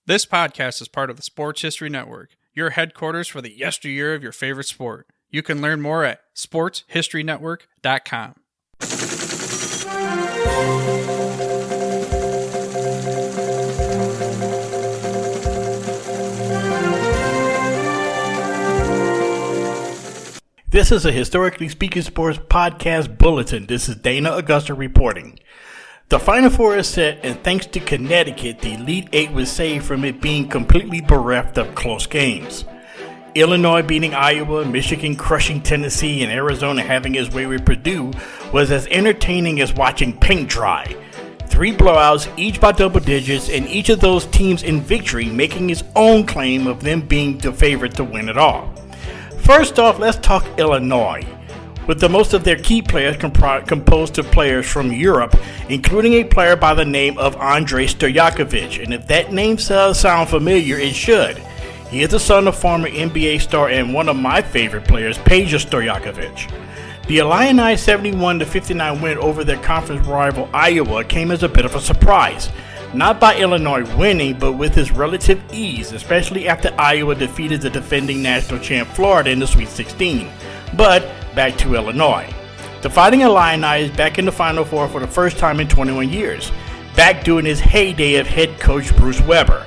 This podcast is part of the Sports History Network, your headquarters for the yesteryear of your favorite sport. You can learn more at sportshistorynetwork.com. This is a Historically Speaking Sports Podcast Bulletin. This is Dana Augusta reporting. The Final Four is set, and thanks to Connecticut, the Elite Eight was saved from it being completely bereft of close games. Illinois beating Iowa, Michigan crushing Tennessee, and Arizona having its way with Purdue was as entertaining as watching paint dry. 3 blowouts, each by double digits, and each of those teams in victory making its own claim of them being the favorite to win it all. First off, let's talk Illinois, with the most of their key players composed of players from Europe, including a player by the name of Andrei Stojakovic. And if that name sounds familiar, it should. He is the son of former NBA star and one of my favorite players, Peja Stojakovic. The Illini 71-59 win over their conference rival Iowa came as a bit of a surprise. Not by Illinois winning, but with its relative ease, especially after Iowa defeated the defending national champ Florida in the Sweet 16. But back to Illinois. The Fighting Illini is back in the Final Four for the first time in 21 years, back during his heyday of head coach Bruce Weber.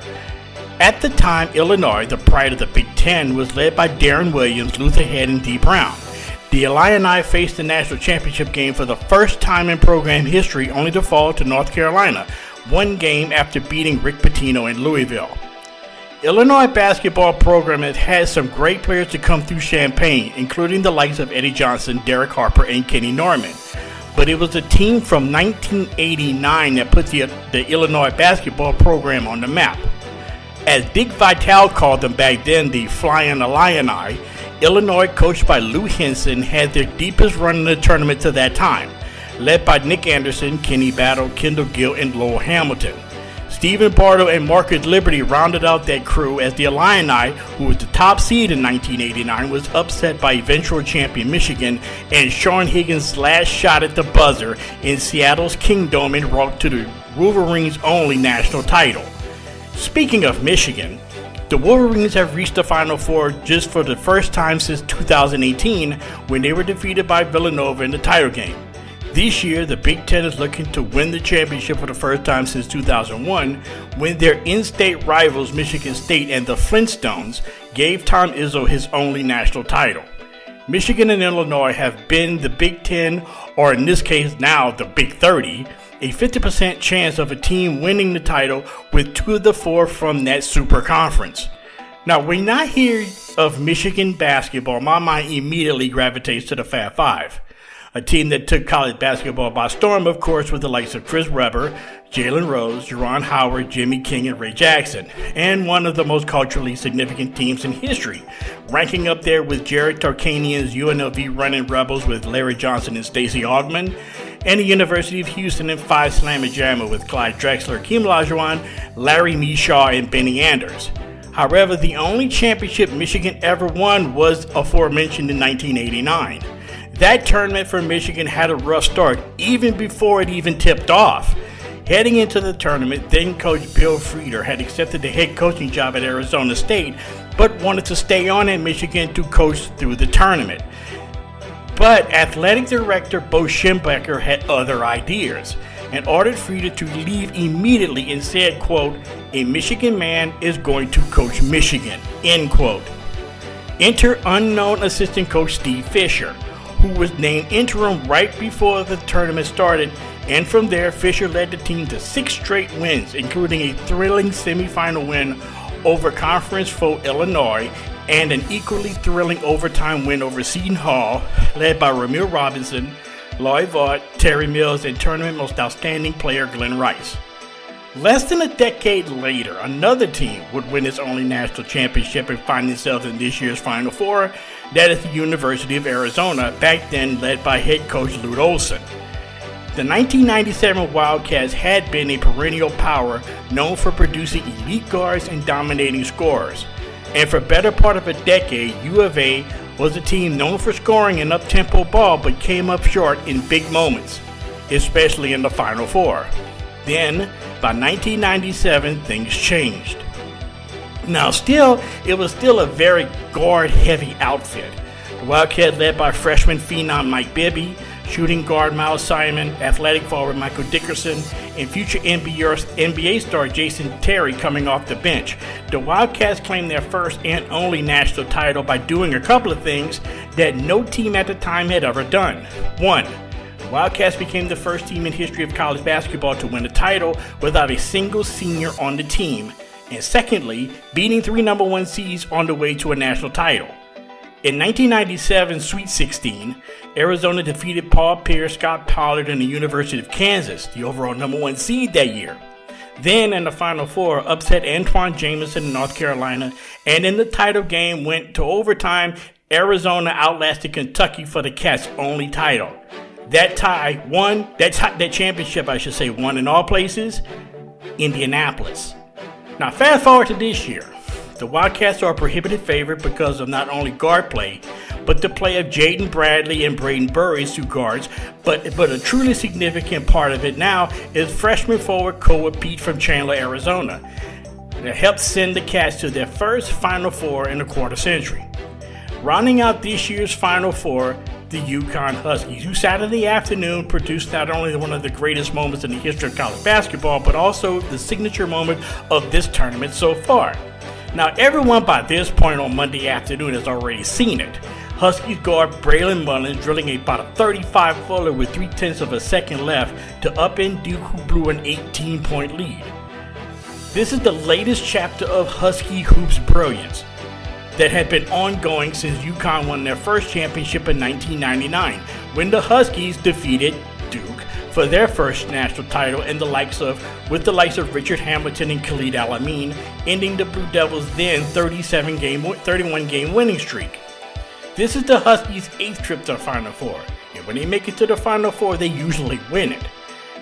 At the time, Illinois, the pride of the Big Ten, was led by Darren Williams, Luther Head, and Dee Brown. The Illini faced the national championship game for the first time in program history, only to fall to North Carolina, one game after beating Rick Pitino in Louisville. Illinois basketball program has had some great players to come through Champaign, including the likes of Eddie Johnson, Derek Harper, and Kenny Norman. But it was a team from 1989 that put the Illinois basketball program on the map. As Dick Vitale called them back then, the Flying Illini, Illinois, coached by Lou Henson, had their deepest run in the tournament to that time, led by Nick Anderson, Kenny Battle, Kendall Gill, and Lowell Hamilton. Stephen Bardo and Marcus Liberty rounded out that crew as the Illini, who was the top seed in 1989, was upset by eventual champion Michigan, and Sean Higgins' last shot at the buzzer in Seattle's Kingdome en route to the Wolverines' only national title. Speaking of Michigan, the Wolverines have reached the Final Four just for the first time since 2018, when they were defeated by Villanova in the title game. This year, the Big Ten is looking to win the championship for the first time since 2001, when their in-state rivals Michigan State and the Flintstones gave Tom Izzo his only national title. Michigan and Illinois have been the Big Ten, or in this case now the Big 30, a 50% chance of a team winning the title with 2 of the 4 from that super conference. Now, when I hear of Michigan basketball, my mind immediately gravitates to the Fab Five. A team that took college basketball by storm, of course, with the likes of Chris Webber, Jalen Rose, Jerron Howard, Jimmy King, and Ray Jackson, and one of the most culturally significant teams in history, ranking up there with Jared Tarkanian's UNLV Running Rebels with Larry Johnson and Stacey Augmon, and the University of Houston and Phi Slamma Jamma with Clyde Drexler, Kim Olajuwon, Larry Mishaw, and Benny Anders. However, the only championship Michigan ever won was aforementioned in 1989. That tournament for Michigan had a rough start, even before it even tipped off. Heading into the tournament, then coach Bill Frieder had accepted the head coaching job at Arizona State, but wanted to stay on at Michigan to coach through the tournament. But athletic director Bo Schembechler had other ideas, and ordered Frieder to leave immediately and said, quote, "A Michigan man is going to coach Michigan," end quote. Enter unknown assistant coach Steve Fisher, who was named interim right before the tournament started, and from there Fisher led the team to 6 straight wins, including a thrilling semifinal win over conference foe Illinois and an equally thrilling overtime win over Seton Hall, led by Ramil Robinson, Lloyd Vaught, Terry Mills, and tournament most outstanding player Glen Rice. Less than a decade later, another team would win its only national championship and find themselves in this year's Final Four. That is the University of Arizona, back then led by head coach Lute Olson. The 1997 Wildcats had been a perennial power known for producing elite guards and dominating scorers. And for better part of a decade, U of A was a team known for scoring an up-tempo ball but came up short in big moments, especially in the Final Four. Then, by 1997, things changed. Now, it was still a very guard-heavy outfit. The Wildcats led by freshman phenom Mike Bibby, shooting guard Miles Simon, athletic forward Michael Dickerson, and future NBA star Jason Terry coming off the bench. The Wildcats claimed their first and only national title by doing a couple of things that no team at the time had ever done. One, Wildcats became the first team in history of college basketball to win a title without a single senior on the team. And secondly, beating 3 number 1 seeds on the way to a national title. In 1997 Sweet 16, Arizona defeated Paul Pierce, Scott Pollard, and the University of Kansas, the overall number 1 seed that year. Then in the Final Four, upset Antoine Jamison in North Carolina, and in the title game went to overtime, Arizona outlasted Kentucky for the Cats' only title. That championship, won in all places, Indianapolis. Now fast forward to this year. The Wildcats are a prohibited favorite because of not only guard play, but the play of Jaden Bradley and Braden Burry as 2 guards, but a truly significant part of it now is freshman forward Koa Pete from Chandler, Arizona, that helped send the Cats to their first Final Four in a quarter century. Rounding out this year's Final Four, the UConn Huskies, who Saturday afternoon produced not only one of the greatest moments in the history of college basketball, but also the signature moment of this tournament so far. Now, everyone by this point on Monday afternoon has already seen it. Huskies guard Braylon Mullins drilling about a 35-footer with 0.3 of a second left to upend Duke, who blew an 18-point lead. This is the latest chapter of Husky Hoops brilliance that had been ongoing since UConn won their first championship in 1999, when the Huskies defeated Duke for their first national title with the likes of Richard Hamilton and Khalid Al-Amin, ending the Blue Devils' then 31-game winning streak. This is the Huskies' 8th trip to the Final Four, and when they make it to the Final Four, they usually win it.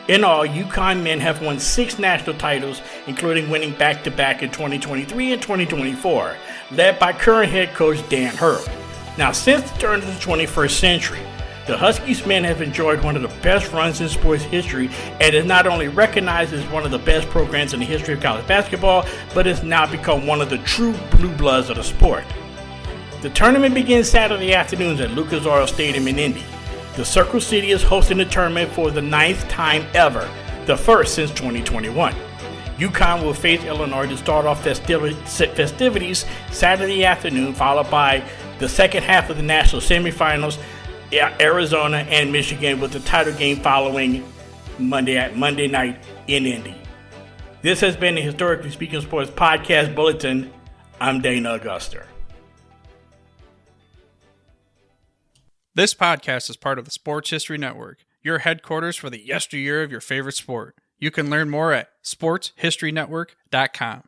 In all, UConn men have won 6 national titles, including winning back-to-back in 2023 and 2024, led by current head coach Dan Hurley. Now, since the turn of the 21st century, the Huskies men have enjoyed one of the best runs in sports history and is not only recognized as one of the best programs in the history of college basketball, but has now become one of the true blue bloods of the sport. The tournament begins Saturday afternoons at Lucas Oil Stadium in Indy. The Circle City is hosting the tournament for the 9th time ever, the first since 2021. UConn will face Illinois to start off festivities Saturday afternoon, followed by the second half of the national semifinals, Arizona and Michigan, with the title game following Monday night in Indy. This has been the Historically Speaking Sports Podcast Bulletin. I'm Dana Auguster. This podcast is part of the Sports History Network, your headquarters for the yesteryear of your favorite sport. You can learn more at sportshistorynetwork.com.